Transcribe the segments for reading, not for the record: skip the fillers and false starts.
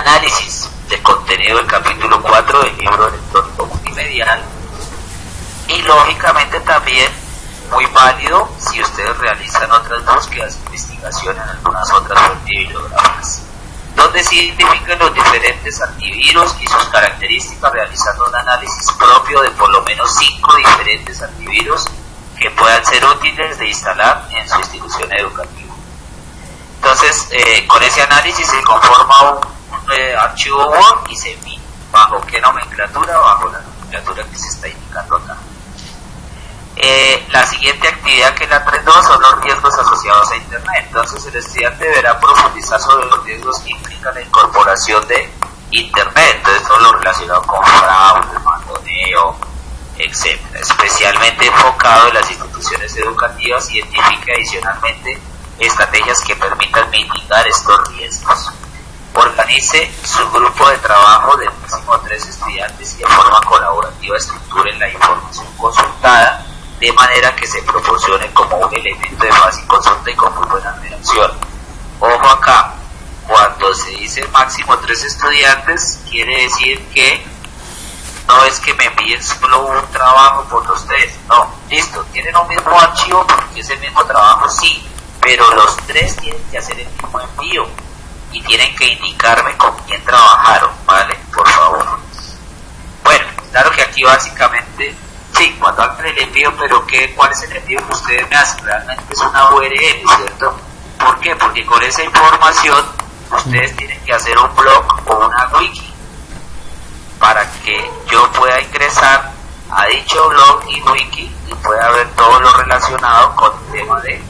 análisis del contenido del capítulo 4 del libro electrónico multimedial, y lógicamente también muy válido si ustedes realizan otras búsquedas, investigación en algunas otras fuentes bibliográficas, donde se identifican los diferentes antivirus y sus características, realizando un análisis propio de por lo menos 5 diferentes antivirus que puedan ser útiles de instalar en su institución educativa. Entonces, con ese análisis se conforma un archivo Word y se envía. ¿Bajo qué nomenclatura? Bajo la nomenclatura que se está indicando acá. La siguiente actividad, que es la 3.2, son los riesgos asociados a Internet. Entonces el estudiante deberá profundizar sobre los riesgos que implica la incorporación de Internet, entonces todo lo relacionado con fraude, mandoneo, etc. Especialmente enfocado en las instituciones educativas, identifica adicionalmente estrategias que permitan mitigar estos riesgos. Organice su grupo de trabajo de máximo 3 estudiantes y de forma colaborativa estructuren la información consultada de manera que se proporcione como un elemento de fácil consulta y con muy buena redacción. Ojo acá, cuando se dice máximo 3 estudiantes, quiere decir que no es que me envíen solo un trabajo por los 3, no, listo, tienen un mismo archivo porque es el mismo trabajo, sí, pero los 3 tienen que hacer el mismo envío y tienen que indicarme con quién trabajaron, ¿vale? Por favor. Bueno, claro que aquí básicamente, sí, cuando hagan el envío, pero ¿cuál es el envío que ustedes me hacen? Realmente es una URL, ¿cierto? ¿Por qué? Porque con esa información ustedes tienen que hacer un blog o una wiki para que yo pueda ingresar a dicho blog y wiki y pueda ver todo lo relacionado con el tema de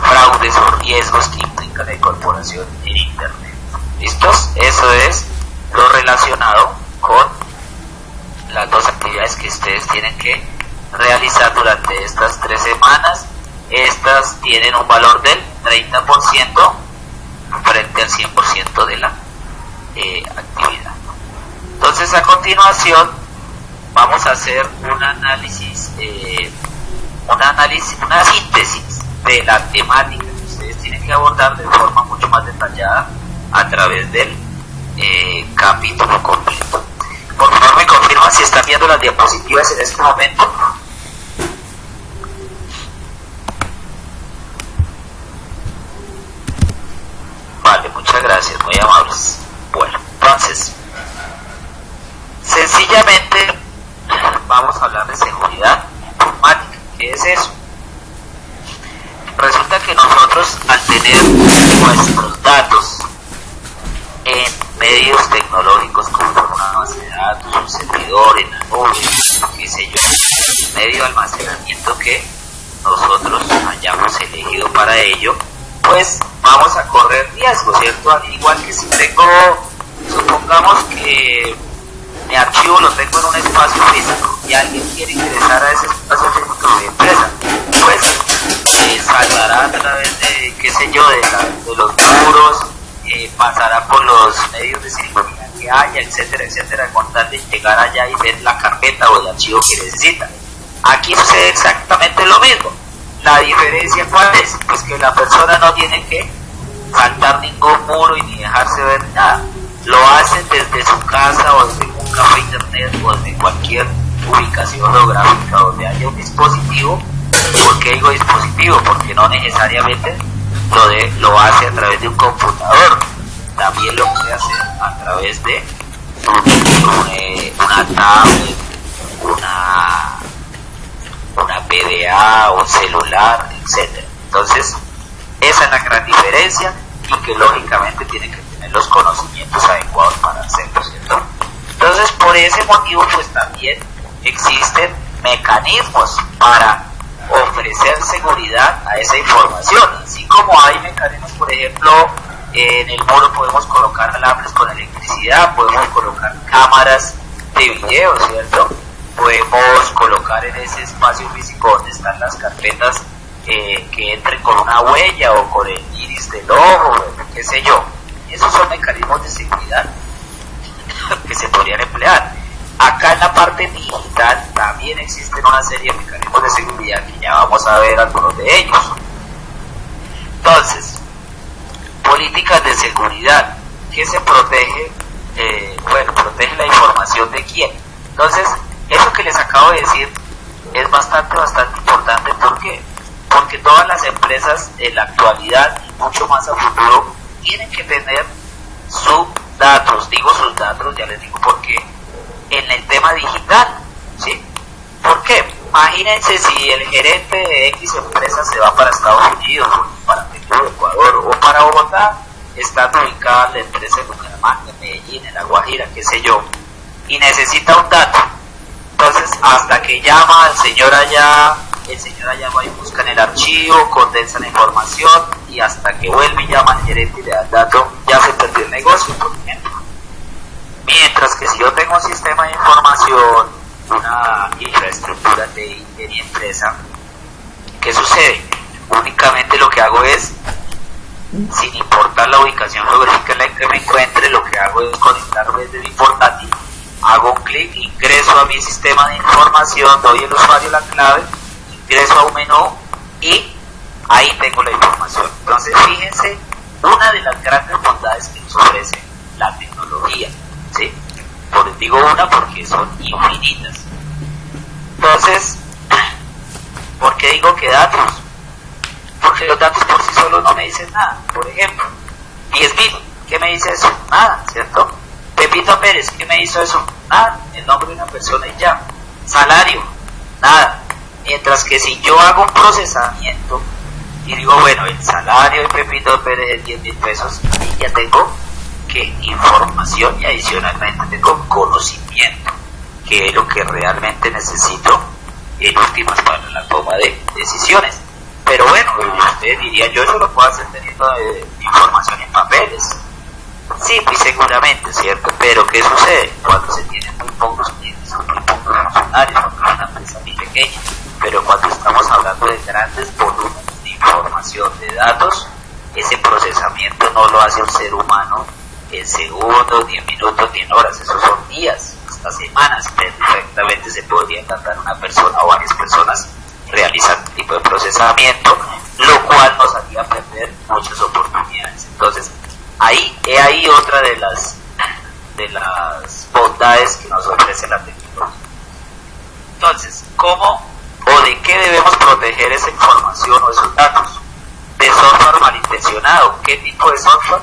fraudes o riesgos que implica la incorporación en Internet. ¿Listos? Eso es lo relacionado con las 2 actividades que ustedes tienen que realizar durante estas 3 semanas. Estas tienen un valor del 30% frente al 100% de la actividad. Entonces, a continuación vamos a hacer una síntesis de la temática que ustedes tienen que abordar de forma mucho más detallada a través del capítulo completo. Por favor, me confirman si están viendo las diapositivas en este momento. Vale, muchas gracias, muy amables. Bueno, entonces, sencillamente vamos a hablar de seguridad informática. ¿Qué es eso? Resulta que nosotros, al tener nuestros datos en medios tecnológicos como una base de datos, un servidor en la nube, qué sé yo, medio de almacenamiento que nosotros hayamos elegido para ello, pues vamos a correr riesgos, ¿cierto? Al igual que si tengo, supongamos que mi archivo lo tengo en un espacio físico y alguien quiere ingresar a ese espacio físico de mi empresa, pues saltará a través de, qué sé yo, de los muros, pasará por los medios de seguridad que haya, etcétera, etcétera, con tal de llegar allá y ver la carpeta o el archivo que necesita. Aquí sucede exactamente lo mismo. La diferencia, ¿cuál es? Pues que la persona no tiene que saltar ningún muro y ni dejarse ver nada. Lo hacen desde su casa o desde un café internet o desde cualquier ubicación geográfica donde haya un dispositivo. ¿Por qué digo dispositivo? Porque no necesariamente lo hace a través de un computador, también lo puede hacer a través de una tablet, una PDA, un celular, etc. Entonces, esa es la gran diferencia y que lógicamente tiene que tener los conocimientos adecuados para hacerlo, ¿cierto? Entonces, por ese motivo, pues también existen mecanismos para ofrecer seguridad a esa información, así como hay mecanismos, por ejemplo, en el muro podemos colocar alambres con electricidad, podemos colocar cámaras de video, ¿cierto? Podemos colocar en ese espacio físico donde están las carpetas que entren con una huella o con el iris del ojo, qué sé yo. Esos son mecanismos de seguridad que se podrían emplear. Acá en la parte digital también existen una serie de mecanismos de seguridad que ya vamos a ver algunos de ellos. Entonces, políticas de seguridad. ¿Qué se protege protege la información de quién. Entonces, eso que les acabo de decir es bastante importante. ¿Por qué? Porque todas las empresas en la actualidad y mucho más a futuro tienen que tener sus datos. Digo sus datos, ya les digo por qué, en el tema digital, ¿sí? ¿Por qué? Imagínense si el gerente de X empresa se va para Estados Unidos, para Perú, Ecuador o para Bogotá, está ubicada la empresa en Bucaramanga, en Medellín, en La Guajira, qué sé yo, y necesita un dato. Entonces, hasta que llama al señor allá, el señor allá va y busca en el archivo, condensa la información, y hasta que vuelve y llama al gerente y le da el dato, ya se perdió el negocio, por ejemplo. Mientras que si yo tengo un sistema de información, una infraestructura de mi empresa, ¿qué sucede? Únicamente lo que hago es, sin importar la ubicación geográfica en la que me encuentre, lo que hago es conectar desde mi portátil, hago un clic, ingreso a mi sistema de información, doy al usuario la clave, ingreso a un menú y ahí tengo la información. Entonces fíjense, una de las grandes bondades que nos ofrece la tecnología, ¿sí? Digo una porque son infinitas. Entonces, ¿por qué digo que datos? Porque los datos por sí solos no me dicen nada. Por ejemplo, 10.000, ¿qué me dice eso? Nada, ¿cierto? Pepito Pérez, ¿qué me hizo eso? Nada, el nombre de una persona y ya. Salario, nada. Mientras que si yo hago un procesamiento y digo, bueno, el salario de Pepito Pérez es 10.000 pesos, y ya tengo que información y adicionalmente tengo conocimiento, que es lo que realmente necesito en últimas para la toma de decisiones. Pero bueno, usted diría, yo eso lo puedo hacer teniendo información en papeles. Sí, muy seguramente, ¿cierto? Pero ¿qué sucede? Cuando se tienen muy pocos clientes, son muy pocos funcionarios, porque es una empresa muy pequeña. Pero cuando estamos hablando de grandes volúmenes de información, de datos, ese procesamiento no lo hace un ser humano en segundos, ni en minutos, ni en horas. Esos son días, hasta semanas. Perfectamente se podría encantar una persona o varias personas realizar este tipo de procesamiento, lo cual nos haría perder muchas oportunidades. Entonces, ahí otra de las bondades que nos ofrece la tecnología. Entonces, ¿cómo o de qué debemos proteger esa información o esos datos? De software malintencionado. ¿Qué tipo de software?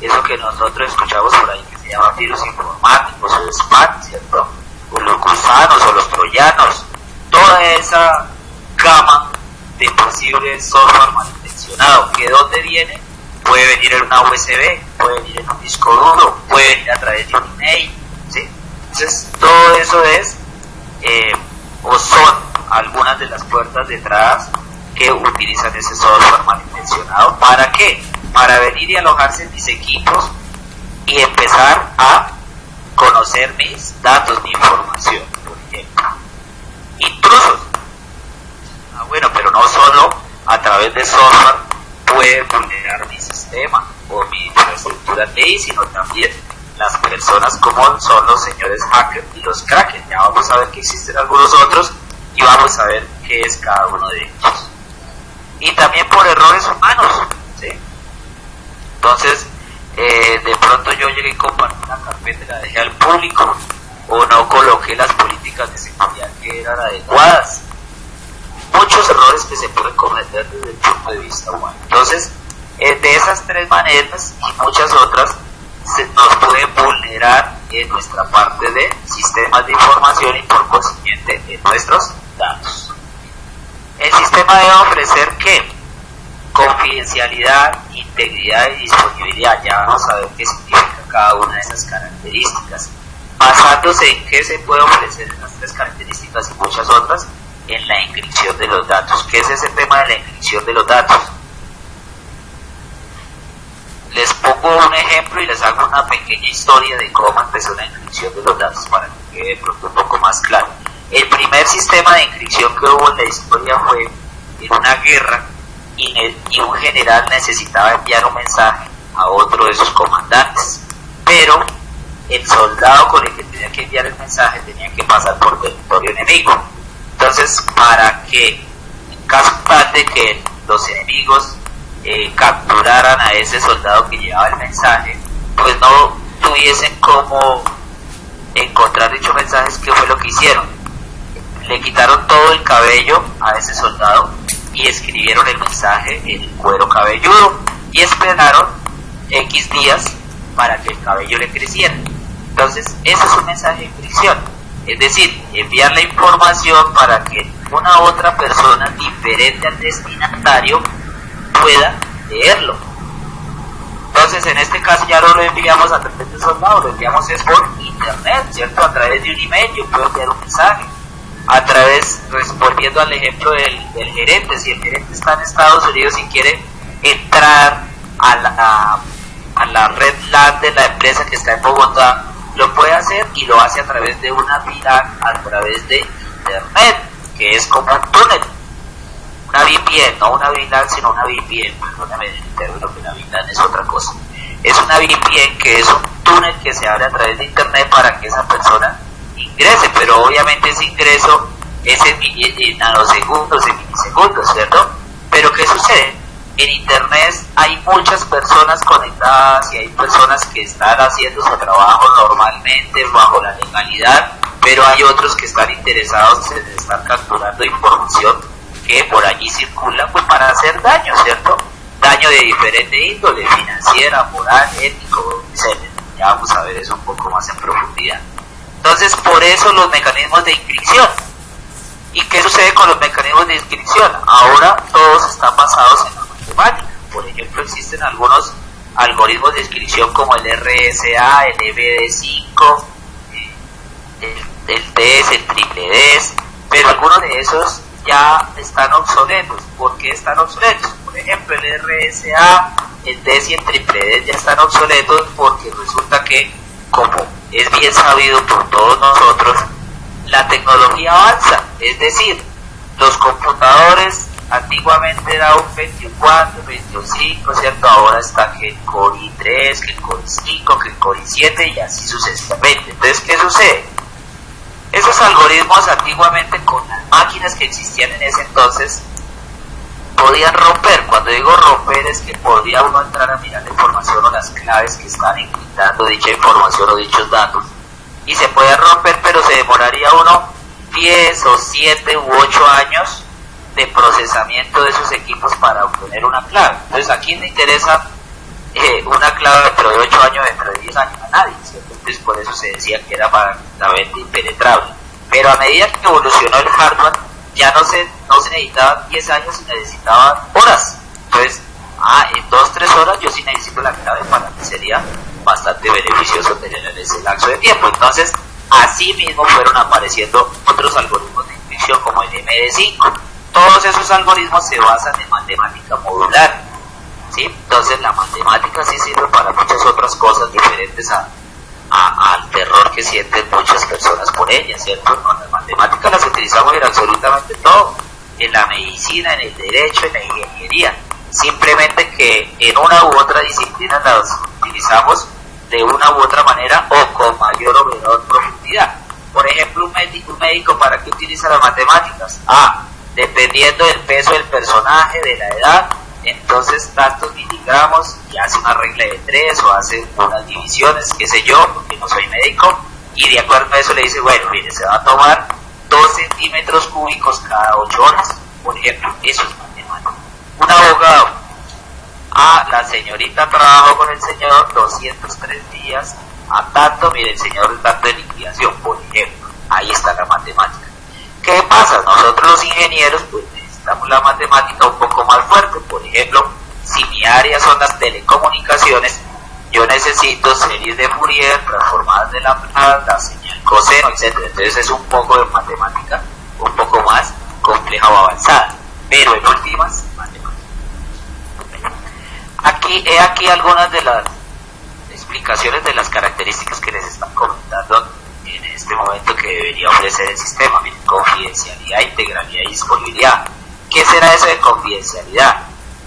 Eso que nosotros escuchamos por ahí que se llama virus informáticos o spam, ¿cierto? O los gusanos o los troyanos. Toda esa gama de posible software malintencionado. ¿Que dónde viene? Puede venir en una USB, puede venir en un disco duro, puede venir a través de un email, ¿sí? Entonces, todo eso es, o son algunas de las puertas de entrada que utilizan ese software malintencionado. ¿Para qué? Para venir y alojarse en mis equipos y empezar a conocer mis datos, mi información, por ejemplo. Intrusos. Bueno, pero no solo a través de software puede vulnerar mi sistema o mi infraestructura TI, sino también las personas como son los señores hackers y los crackers. Ya vamos a ver que existen algunos otros y vamos a ver qué es cada uno de ellos. Y también por errores humanos, ¿sí? Entonces, de pronto yo llegué y compartí una carpeta y la dejé al público, o no coloqué las políticas de seguridad que eran adecuadas. Muchos errores que se pueden cometer desde el punto de vista humano. Entonces, de esas tres maneras y muchas otras, nos pueden vulnerar en nuestra parte de sistemas de información y por consiguiente en nuestros datos. El sistema debe ofrecer ¿qué? Confidencialidad, integridad y disponibilidad. Ya vamos a ver qué significa cada una de esas características. Basándose en qué se puede ofrecer en las tres características y muchas otras, en la encripción de los datos. ¿Qué es ese tema de la encripción de los datos? Les pongo un ejemplo y les hago una pequeña historia de cómo empezó la encripción de los datos para que quede de pronto un poco más claro. El primer sistema de encripción que hubo en la historia fue en una guerra y un general necesitaba enviar un mensaje a otro de sus comandantes, pero el soldado con el que tenía que enviar el mensaje tenía que pasar por territorio enemigo. Entonces, para que en caso tal de que los enemigos capturaran a ese soldado que llevaba el mensaje, pues no tuviesen como encontrar dichos mensajes, ¿qué fue lo que hicieron? Le quitaron todo el cabello a ese soldado y escribieron el mensaje en el cuero cabelludo y esperaron X días para que el cabello le creciera. Entonces, ese es un mensaje de encripción, es decir, enviar la información para que una otra persona diferente al destinatario pueda leerlo. Entonces, en este caso ya no lo enviamos a través de soldado, lo enviamos es por internet, ¿cierto? A través de un email yo puedo enviar un mensaje. A través, respondiendo al ejemplo del gerente, si el gerente está en Estados Unidos y quiere entrar a la red LAN de la empresa que está en Bogotá, lo puede hacer y lo hace a través de una VLAN, a través de internet, que es como un túnel. Una VPN, no una VLAN, sino una VPN, perdóname el término, que la VLAN es otra cosa. Es una VPN que es un túnel que se abre a través de internet para que esa persona ingrese, pero obviamente ese ingreso es en nanosegundos, en milisegundos, ¿cierto? Pero ¿qué sucede? En internet hay muchas personas conectadas y hay personas que están haciendo su trabajo normalmente bajo la legalidad, pero hay otros que están interesados en estar capturando información que por allí circula, pues para hacer daño, ¿cierto? Daño de diferente índole, financiera, moral, ético, etc. Ya vamos a ver eso un poco más en profundidad. Entonces, por eso los mecanismos de inscripción. ¿Y qué sucede con los mecanismos de inscripción? Ahora todos están basados en la matemática. Por ejemplo, existen algunos algoritmos de inscripción como el RSA, el EBD5, el DES, el triple DES, pero algunos de esos ya están obsoletos. ¿Por qué están obsoletos? Por ejemplo, el RSA, el DES y el triple DES ya están obsoletos porque resulta que, como es bien sabido por todos nosotros, la tecnología avanza, es decir, los computadores antiguamente era un 24, 25, ¿cierto? Ahora está que el Core i3, que el Core i5, que el Core i7 y así sucesivamente. Entonces, ¿qué sucede? Esos algoritmos antiguamente con las máquinas que existían en ese entonces podían romper. Cuando digo romper es que podía uno entrar a mirar la información o las claves que están encriptando dicha información o dichos datos y se podía romper, pero se demoraría uno 10 o 7 u 8 años de procesamiento de esos equipos para obtener una clave. Entonces, ¿a quién le interesa una clave dentro de 8 años, dentro de 10 años? A nadie, ¿cierto? Entonces, por eso se decía que era prácticamente impenetrable. Pero a medida que evolucionó el hardware, ya no se necesitaban 10 años, se necesitaban horas. Entonces, en 2-3 horas yo sí necesito la clave, para mí sería bastante beneficioso tener ese lapso de tiempo. Entonces, así mismo fueron apareciendo otros algoritmos de inscripción como el MD5. Todos esos algoritmos se basan en matemática modular, ¿sí? Entonces la matemática sí sirve para muchas otras cosas diferentes al terror que sienten muchas personas por ella, ¿cierto? No, las matemáticas las utilizamos en absolutamente todo, en la medicina, en el derecho, en la ingeniería, simplemente que en una u otra disciplina las utilizamos de una u otra manera o con mayor o menor profundidad. Por ejemplo, un médico ¿para qué utiliza las matemáticas? Dependiendo del peso del personaje, de la edad, entonces tantos miligramos y hace una regla de 3 o hace unas divisiones, qué sé yo, porque no soy médico, y de acuerdo a eso le dice, bueno, mire, se va a tomar 2 centímetros cúbicos cada 8 horas, por ejemplo. Eso es matemática. Un abogado, la señorita trabajó con el señor 203 días a tanto, mire, el señor tanto de liquidación, por ejemplo. Ahí está la matemática. ¿Qué pasa? Nosotros los ingenieros pues necesitamos la matemática un poco más fuerte. Por ejemplo, si mi área son las telecomunicaciones, yo necesito series de Fourier transformadas de la señal coseno, etc. Entonces es un poco de matemática un poco más compleja o avanzada, pero en últimas, matemática. Aquí algunas de las explicaciones de las características que les están comentando en este momento que debería ofrecer el sistema. Miren, confidencialidad, integralidad y disponibilidad. ¿Qué será eso de confidencialidad?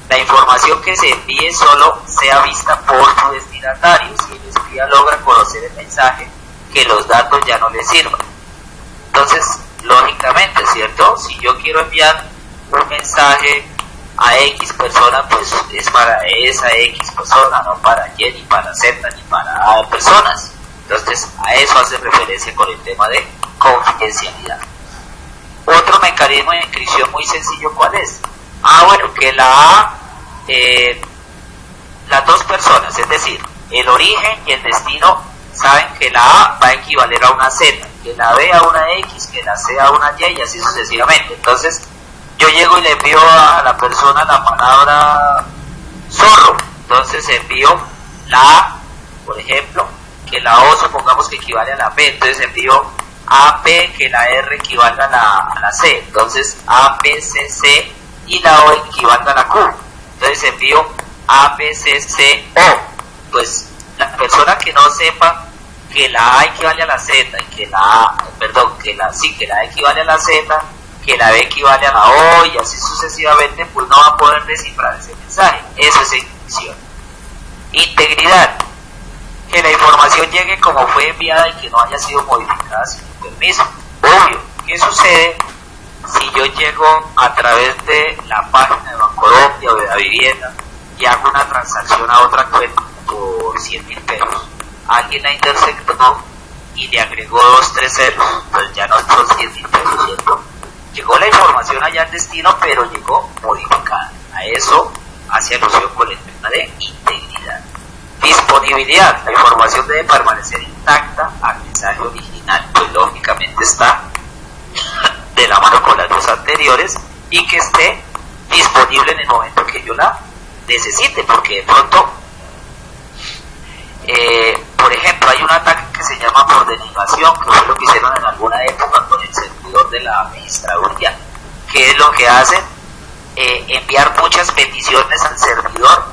La información que se envíe solo sea vista por su destinatario. Si el espía logra conocer el mensaje, que los datos ya no le sirvan. Entonces, lógicamente, ¿cierto? Si yo quiero enviar un mensaje a X persona, pues es para esa X persona, no para Y, ni para Z, ni para A personas. Entonces Entonces, a eso hace referencia con el tema de confidencialidad. Otro mecanismo de inscripción muy sencillo, ¿cuál es? Bueno, que las dos personas, es decir, el origen y el destino, saben que la A va a equivaler a una Z, que la B a una X, que la C a una Y, y así sucesivamente. Entonces, yo llego y le envío a la persona la palabra zorro. Entonces envío la A, por ejemplo, que la O supongamos que equivale a la P. Entonces envío AP, que la R equivalga a la C. Entonces APCC y la O equivalga a la Q. Entonces envío APCCO. Pues la persona que no sepa que la A equivale a la Z y que la A equivale a la Z, que la B equivale a la O y así sucesivamente, pues no va a poder descifrar ese mensaje. Eso es inscripción. Integridad. Que la información llegue como fue enviada y que no haya sido modificada sin permiso. Obvio, ¿qué sucede si yo llego a través de la página de Bancolombia o de la vivienda y hago una transacción a otra cuenta por 100.000 pesos? Alguien la interceptó y le agregó 2, 3 ceros, pues ya no son 100.000 pesos, ¿cierto? Llegó la información allá al destino, pero llegó modificada. A eso hace alusión con el tema de integridad. Disponibilidad. La información debe permanecer intacta al mensaje original, pues lógicamente está de la mano con las dos anteriores, y que esté disponible en el momento que yo la necesite, porque de pronto, por ejemplo, hay un ataque que se llama por denegación, que fue lo que hicieron en alguna época con el servidor de la administraduría, que es lo que hacen, enviar muchas peticiones al servidor,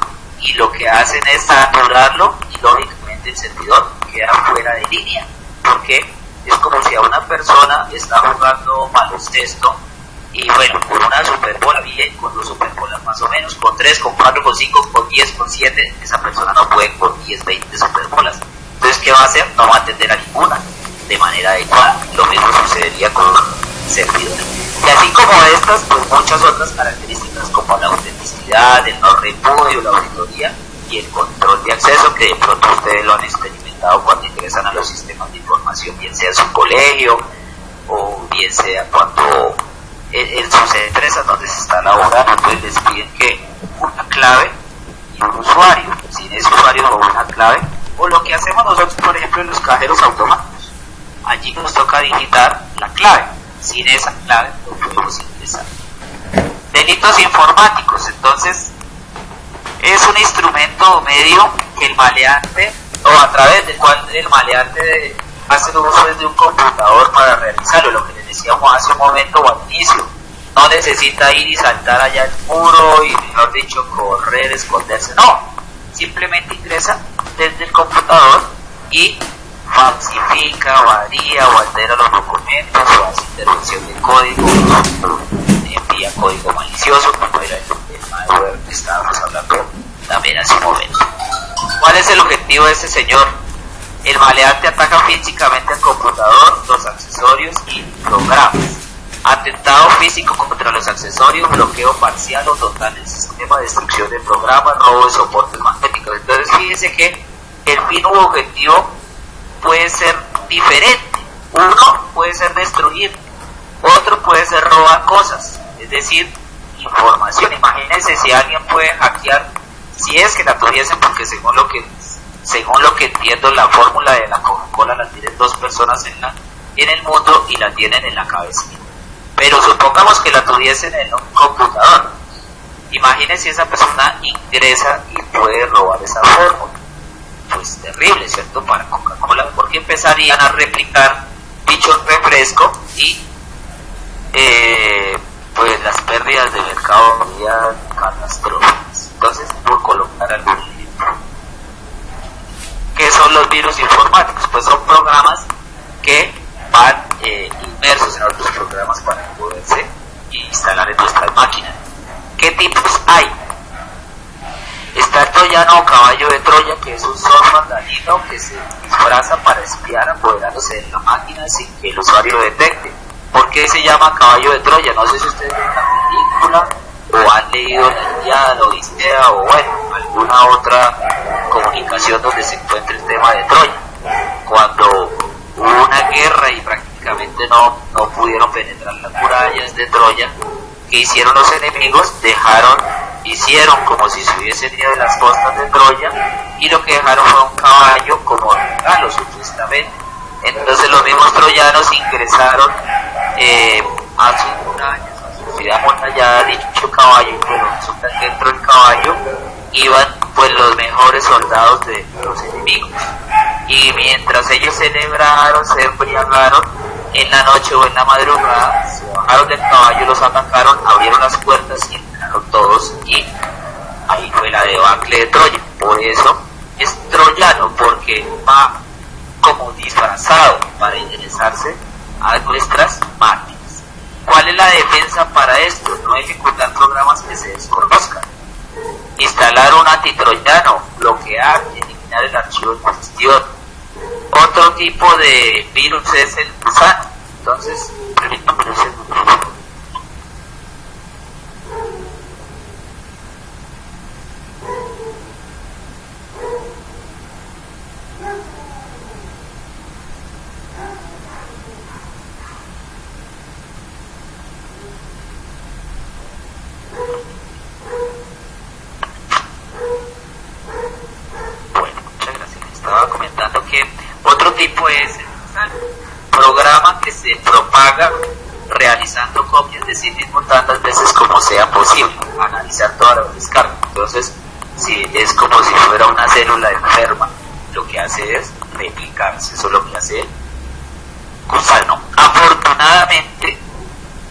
y lo que hacen es saturarlo, y lógicamente el servidor queda fuera de línea, porque es como si a una persona está jugando baloncesto y bueno, con una superbola bien, con 2 superbolas más o menos, con 3, con 4, con 5, con 10, con 7, esa persona no puede con 10, 20 superbolas. Entonces, ¿qué va a hacer? No va a atender a ninguna de manera adecuada. Lo mismo sucedería con servidores. Y así como estas, pues muchas otras características, como la autenticidad, el no repudio, la auditoría y el control de acceso, que de pronto ustedes lo han experimentado cuando ingresan a los sistemas de información, bien sea en su colegio o bien sea cuando en sus empresas donde se está laborando, pues les piden que una clave y un usuario. Sin ese usuario o una clave, o lo que hacemos nosotros, por ejemplo, en los cajeros automáticos, allí nos toca digitar la clave. Sin esa clave no podemos ingresar. Delitos informáticos. Entonces, es un instrumento o medio que el maleante, o a través del cual el maleante hace uso desde un computador para realizarlo, lo que les decíamos hace un momento o al inicio. No necesita ir y saltar allá el muro y, mejor dicho, correr, esconderse. No, simplemente ingresa desde el computador y falsifica, varía o altera los documentos, o hace intervención de código, envía código malicioso, como era el malware que estábamos hablando también hace un momento. ¿Cuál es el objetivo de este señor? El maleante ataca físicamente al computador, los accesorios y programas. Atentado físico contra los accesorios, bloqueo parcial o total del sistema, destrucción de programas, robo de soportes magnéticos. Entonces fíjense que el fin u objetivo puede ser diferente. Uno puede ser destruir, otro puede ser robar cosas, es decir, información. Imagínense si alguien puede hackear, si es que la tuviesen, porque según lo que entiendo, la fórmula de la Coca-Cola la tienen 2 personas en el mundo y la tienen en la cabeza. Pero supongamos que la tuviesen en un computador. Imagínense si esa persona ingresa y puede robar esa fórmula. Pues terrible, ¿cierto? Para Coca-Cola, porque empezarían a replicar dicho refresco y pues las pérdidas de mercado serían catastróficas. Entonces, por colocar algún ejemplo, ¿qué son los virus informáticos? Pues son programas que van inmersos en otros programas para poderse instalar en nuestras máquinas. ¿Qué tipos hay? Está el troyano o caballo de Troya, que es un software dañino que se disfraza para espiar apoderándose de la máquina sin que el usuario lo detecte. ¿Por qué se llama caballo de Troya? No sé si ustedes ven la película o han leído la Ilíada, la Odisea o bueno, alguna otra comunicación donde se encuentre el tema de Troya. Cuando no pudieron penetrar las murallas de Troya. ¿Qué hicieron los enemigos? Hicieron como si se hubiesen ido de las costas de Troya, y lo que dejaron fue un caballo como regalo, supuestamente. Entonces los mismos troyanos ingresaron a sus murallas, a su ciudad amurallada, dicho caballo, pero resulta que dentro del caballo iban pues los mejores soldados de los enemigos. Y mientras ellos celebraron, se embriagaron, en la noche o en la madrugada se bajaron del caballo, los atacaron, abrieron las puertas y entraron todos, y ahí fue la debacle de Troya. Por eso es troyano, porque va como disfrazado para interesarse a nuestras máquinas. ¿Cuál es la defensa para esto? No ejecutar programas que se desconozcan, instalar un antitroyano, bloquear, eliminar el archivo en cuestión. Otro tipo de virus es el gusano. Entonces, muchas gracias. Estaba comentando que otro tipo es el programa que se propaga realizando copias de sí mismo tantas veces como sea posible, analizar todas las descargas. Entonces, si es como si fuera una célula enferma, lo que hace es replicarse. Eso es lo que hace el gusano. Afortunadamente,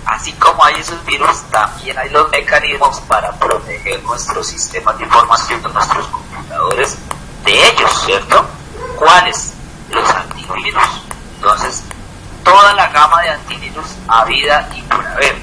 así como hay esos virus, también hay los mecanismos para proteger nuestros sistemas de información de nuestros computadores de ellos, ¿cierto? ¿Cuáles? Los antivirus. Entonces, toda la gama de antivirus habida y por haber.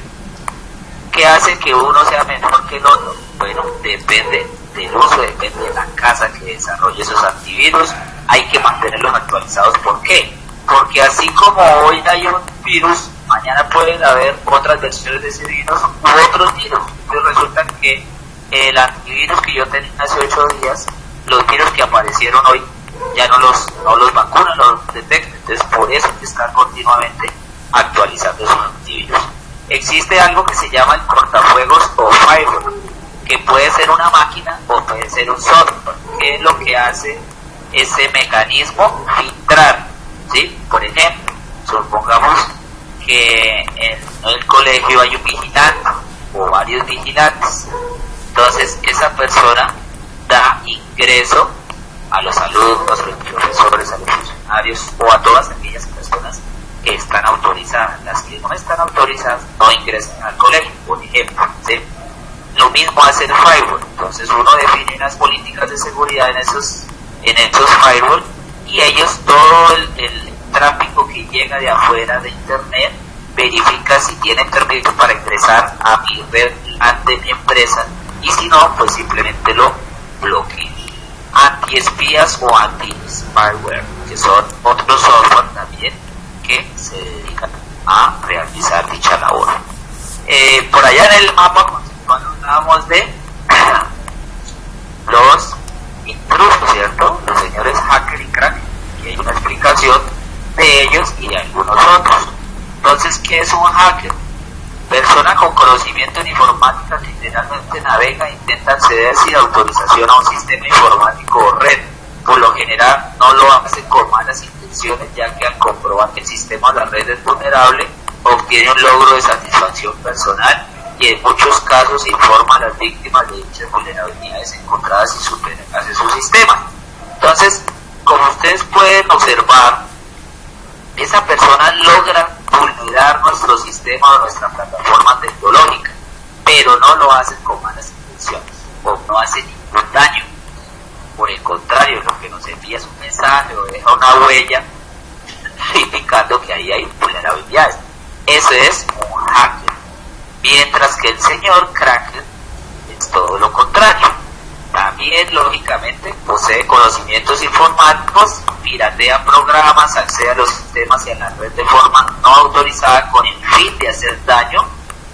¿Qué hace que uno sea mejor que el otro? Bueno, depende del uso, depende de la casa que desarrolle esos antivirus. Hay que mantenerlos actualizados. ¿Por qué? Porque así como hoy hay un virus, mañana pueden haber otras versiones de ese virus u otros virus. Entonces resulta que el antivirus que yo tenía hace 8 días, los virus que aparecieron hoy, ya no los vacunan, no los detectan. Entonces por eso hay que estar continuamente actualizando esos antivirus. Existe algo que se llama el cortafuegos o firewall, que puede ser una máquina o puede ser un software. ¿Qué es lo que hace ese mecanismo? Filtrar, ¿sí? Por ejemplo, supongamos que en el colegio hay un vigilante o varios vigilantes. Entonces esa persona da ingreso a los alumnos, a los profesores, a los funcionarios o a todas aquellas personas que están autorizadas. Las que no están autorizadas no ingresan al colegio, por ejemplo, ¿sí? Lo mismo hace el firewall. Entonces uno define unas políticas de seguridad en esos firewall, y ellos todo el tráfico que llega de afuera de internet verifica si tienen permiso para ingresar a mi red ante mi empresa, y si no, pues simplemente lo bloquea. Anti-espías o anti-spyware, que son otros software también que se dedican a realizar dicha labor. Por allá en el mapa conceptual hablábamos de los intrusos, ¿cierto? Los señores hacker y crack, y hay una explicación de ellos y de algunos otros. Entonces, ¿qué es un hacker? Persona con conocimiento en informática que generalmente navega e intenta acceder sin autorización a un sistema informático o red. Por lo general no lo hace con malas intenciones, ya que al comprobar que el sistema o la red es vulnerable, obtiene un logro de satisfacción personal, y en muchos casos informa a las víctimas de dichas vulnerabilidades encontradas y superan hacia su sistema. Entonces, como ustedes pueden observar, esa persona logra vulnerar nuestro sistema o nuestra plataforma tecnológica, pero no lo hace con malas intenciones o no hace ningún daño. Por el contrario, lo que nos envía es un mensaje o deja una huella indicando que ahí hay vulnerabilidades. Eso es un hacker. Mientras que el señor cracker es todo lo contrario. También, lógicamente, posee conocimientos informáticos, piratea programas, accede a los sistemas y a la red de forma no autorizada con el fin de hacer daño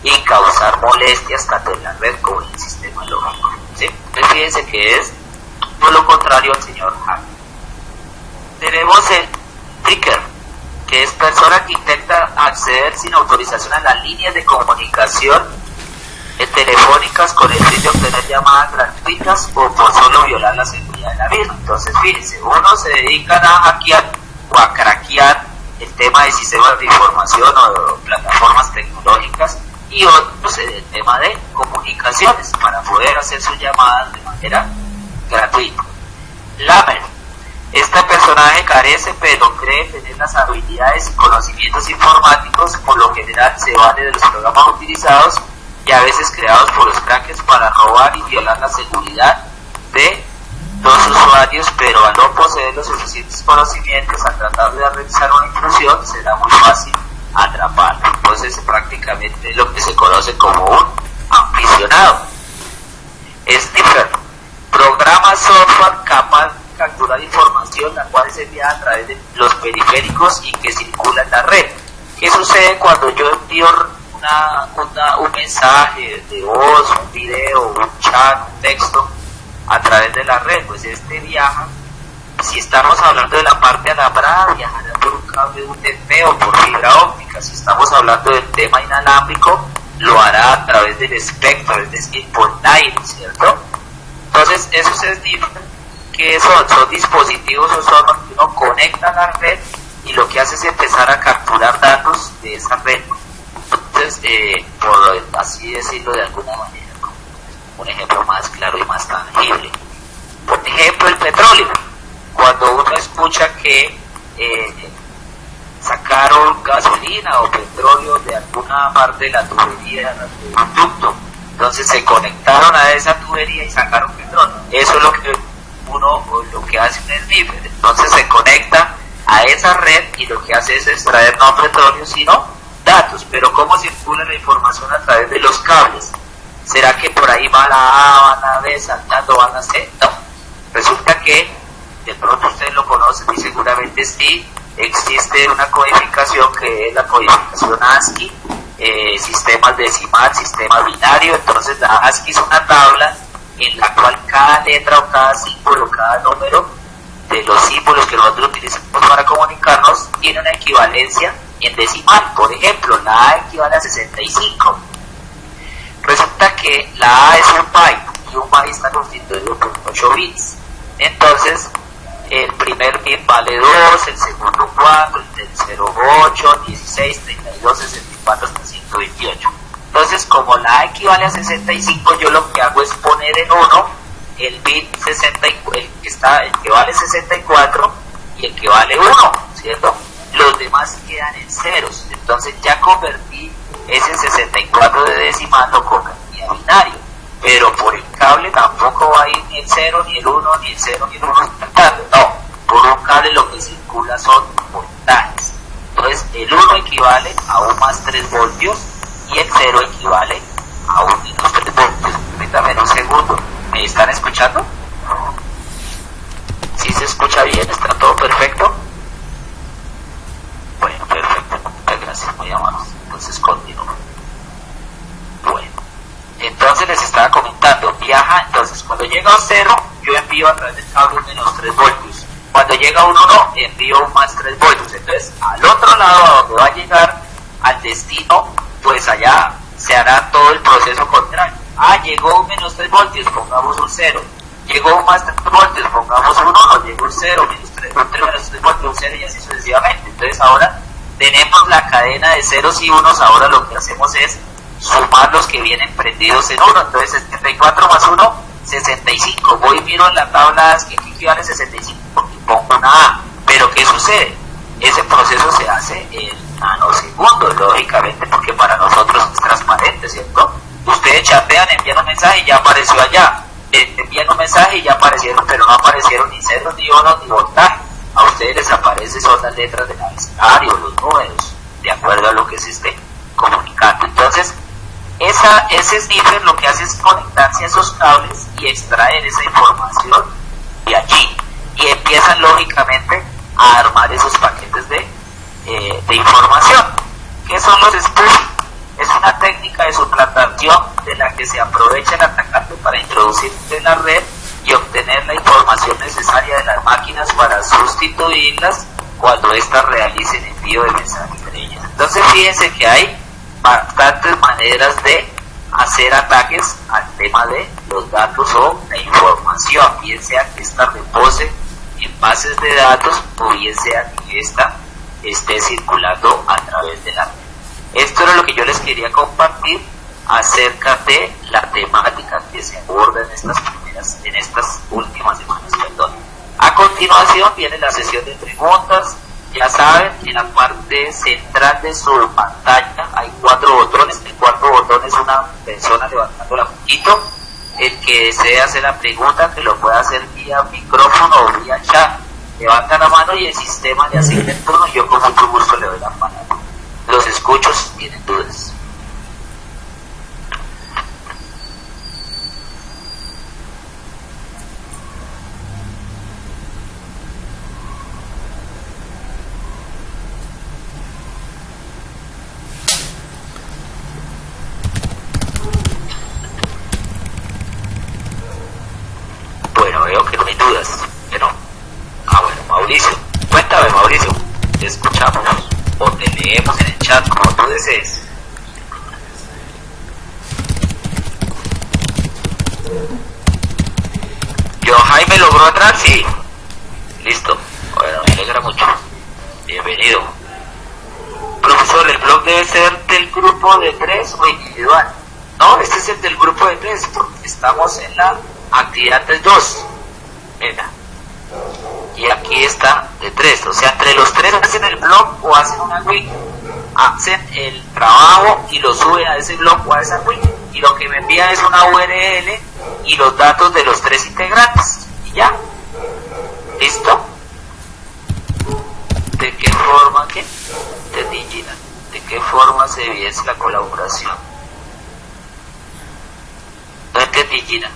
y causar molestias tanto en la red como en el sistema lógico, ¿sí? Entonces fíjense que es todo lo contrario al señor hacker. Tenemos el tricker, que es persona que intenta acceder sin autorización a las líneas de comunicación telefónicas con el fin de obtener llamadas gratuitas o por solo violar la seguridad de la misma. Entonces, fíjense, unos se dedican a hackear o a craquear el tema de sistemas de información o plataformas tecnológicas, y otros en el tema de comunicaciones para poder hacer sus llamadas de manera gratuita. Lamer. Este personaje carece, pero cree tener las habilidades y conocimientos informáticos. Por lo general se vale de los programas utilizados y a veces creados por los crackers para robar y violar la seguridad de los usuarios, pero al no poseer los suficientes conocimientos, al tratar de realizar una intrusión, será muy fácil atraparlo. Entonces prácticamente es lo que se conoce como un aficionado. Sniffer. Programa software capaz de capturar información la cual es enviada a través de los periféricos y que circula en la red. ¿Qué sucede cuando yo envío un mensaje de voz, un video, un chat, un texto a través de la red? Pues este viaja, si estamos hablando de la parte alambrada, viajará por un cable de UTP o por fibra óptica. Si estamos hablando del tema inalámbrico, lo hará a través del espectro, es decir, por aire, ¿cierto? Entonces, esos que son dispositivos o software que uno conecta a la red y lo que hace es empezar a capturar datos de esa red. Entonces, por así decirlo de alguna manera, un ejemplo más claro y más tangible. Por ejemplo, el petróleo. Cuando uno escucha que sacaron gasolina o petróleo de alguna parte de la tubería del conducto, entonces se conectaron a esa tubería y sacaron petróleo. Eso es lo que hace un sniffer. Entonces se conecta a esa red y lo que hace es extraer no petróleo sino datos. Pero ¿cómo circula la información a través de los cables? ¿Será que por ahí va la A, va la B, saltando, va la C? No. Resulta que de pronto ustedes lo conocen y seguramente sí, existe una codificación que es la codificación ASCII, sistemas decimal, sistema binario. Entonces la ASCII es una tabla en la cual cada letra o cada símbolo, cada número de los símbolos que nosotros utilizamos para comunicarnos tiene una equivalencia en decimal. Por ejemplo, la A equivale a 65. Resulta que la A es un byte y un byte está constituido por 8 bits. Entonces, el primer bit vale 2, el segundo 4, el tercero 8, 16, 32, 64 hasta 128. Entonces, como la A equivale a 65, yo lo que hago es poner en 1 el bit 64, el que vale 64 y el que vale 1, ¿cierto? Los demás quedan en ceros. Entonces ya convertí ese 64 de decimal, lo convertí a binario. Pero por el cable tampoco va a ir ni el 0, ni el 1, ni el 0, ni el 1. No, por un cable lo que circula son voltajes. Entonces el 1 equivale a 1 más 3 voltios y el 0 equivale a 1 menos 3 voltios. Permítame un segundo. ¿Me están escuchando? ¿Sí se escucha bien? ¿Está todo perfecto? Bueno, perfecto. Muchas gracias, muy amables. Entonces continúo. Bueno, entonces les estaba comentando, viaja, entonces cuando llega a 0, yo envío a través del cable menos 3 voltios. Cuando llega a 1, no, envío más 3 voltios. Entonces, al otro lado, a donde va a llegar al destino, pues allá se hará todo el proceso contrario. Llegó menos 3 voltios, pongamos un 0. Llegó más 3 voltios, pongamos un 1, llegó un 0, menos 3 voltios, un 0 y así sucesivamente. Entonces ahora tenemos la cadena de ceros y unos. Ahora lo que hacemos es sumar los que vienen prendidos en 1. Entonces 74 más 1, 65. Voy y miro en la tabla que equivale a 65 y pongo una A. Pero ¿qué sucede? Ese proceso se hace en nanosegundos, lógicamente, porque para nosotros es transparente, ¿cierto? Ustedes chatean, envían un mensaje y ya apareció allá. Envían un mensaje y ya aparecieron, pero no aparecieron ni ceros, ni unos, ni voltaje. A ustedes les aparecen son las letras del abecedario, los números, de acuerdo a lo que se esté comunicando. Entonces, ese sniffer lo que hace es conectarse a esos cables y extraer esa información de allí. Y empiezan, lógicamente, a armar esos paquetes de información. ¿Qué son los spoofing? Es una técnica de suplantación de la que se aprovecha el atacante para introducirse en la red y obtener la información necesaria de las máquinas para sustituirlas cuando éstas realicen envío de mensajes entre ellas. Entonces fíjense que hay bastantes maneras de hacer ataques al tema de los datos o la información, bien sea que ésta repose en bases de datos o bien sea que ésta esté circulando a través de la red. Esto era lo que yo les quería compartir acerca de la temática que se aborda en estas últimas semanas. Perdón. A continuación viene la sesión de preguntas. Ya saben, en la parte central de su pantalla hay 4 botones. El cuarto botón es una persona levantando la manito. El que desee hacer la pregunta, que lo pueda hacer vía micrófono o vía chat, levanta la mano y el sistema le asigna el turno y yo con mucho gusto le doy la palabra. Los escucho si tienen dudas. Bueno, veo que no hay dudas. Pero, bueno, Mauricio, cuéntame, Mauricio, te escuchamos o te leemos en el chat como tú desees. Yo, Jaime, ¿logró entrar? Sí. Listo. Bueno, me alegra mucho. Bienvenido. Profesor, ¿el blog debe ser del grupo de 3 o individual? No, este es el del grupo de 3, porque estamos en la actividad del 2. Mira. Y aquí está de 3. O sea, entre los 3 hacen el blog o hacen una wiki. Hacen el trabajo y lo suben a ese blog o a esa wiki. Y lo que me envían es una URL y los datos de los 3 integrantes. Y ya. ¿Listo? ¿De qué forma qué? Entendí, Gina. ¿De qué forma se evidencia la colaboración? No entendí, Gina.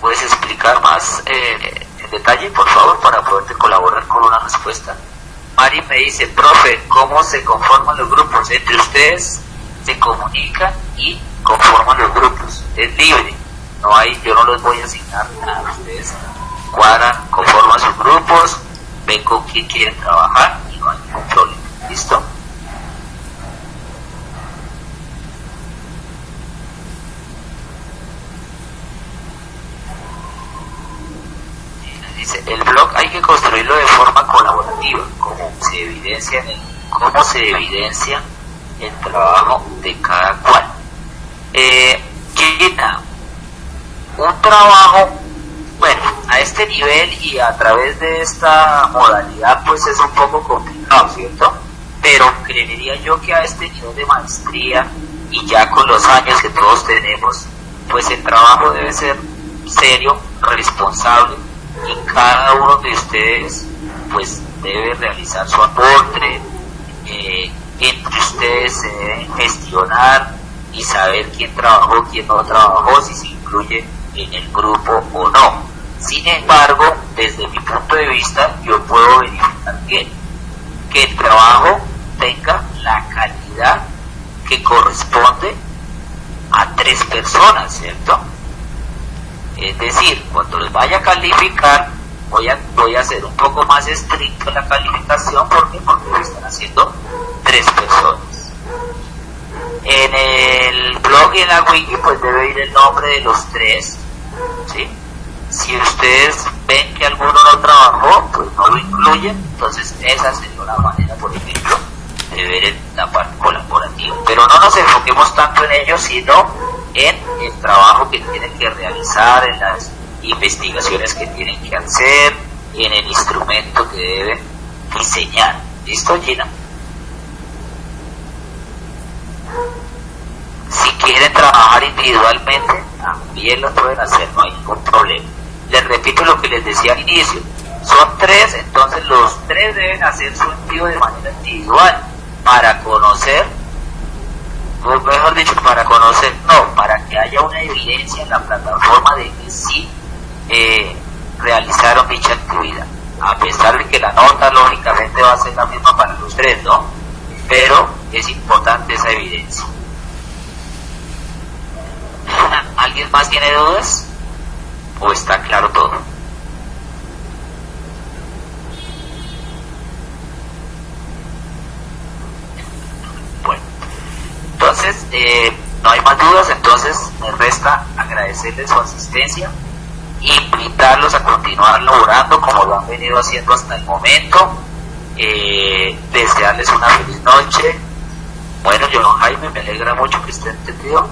¿Puedes explicar más en detalle, por favor, para poderte colaborar con una respuesta? Mari me dice, profe, ¿cómo se conforman los grupos? Entre ustedes se comunican y conforman los grupos. Es libre. No hay, yo no los voy a asignar nada. Ustedes cuadran, conforman sus grupos, ven con quién quieren trabajar y no hay ningún problema. ¿Listo? Dice, el blog hay que construirlo de forma colaborativa, como se evidencia el trabajo de cada cual. Gina, un trabajo, bueno, a este nivel y a través de esta modalidad pues es un poco complicado, ¿cierto? Pero creería yo que a este nivel de maestría y ya con los años que todos tenemos, pues el trabajo debe ser serio, responsable, y cada uno de ustedes pues debe realizar su aporte. Entre ustedes se deben gestionar y saber quién trabajó, quién no trabajó, si se incluye en el grupo o no. Sin embargo, desde mi punto de vista, yo puedo verificar bien que el trabajo tenga la calidad que corresponde a 3 personas, ¿cierto? Es decir, cuando los vaya a calificar, voy a ser un poco más estricto en la calificación. ¿Por qué? Porque lo están haciendo 3 personas. En el blog y en la wiki pues debe ir el nombre de los 3, ¿sí? Si ustedes ven que alguno no trabajó, pues no lo incluyen. Entonces esa sería una manera, por ejemplo, de ver la parte colaborativa. Pero no nos enfoquemos tanto en ello, sino en el trabajo que tienen que realizar, en las investigaciones que tienen que hacer, en el instrumento que deben diseñar. ¿Listo, Gina? Si quieren trabajar individualmente, también lo pueden hacer, no hay ningún problema. Les repito lo que les decía al inicio, son 3, entonces los 3 deben hacer su envío de manera individual para conocer, o mejor dicho, para que haya una evidencia en la plataforma de que sí realizaron dicha actividad, a pesar de que la nota lógicamente va a ser la misma para los 3, ¿no? Pero es importante esa evidencia. ¿Alguien más tiene dudas? ¿O está claro todo? no hay más dudas, entonces me resta agradecerles su asistencia, invitarlos a continuar laborando como lo han venido haciendo hasta el momento, desearles una feliz noche. Bueno, yo, Jaime, me alegra mucho que esté entendido.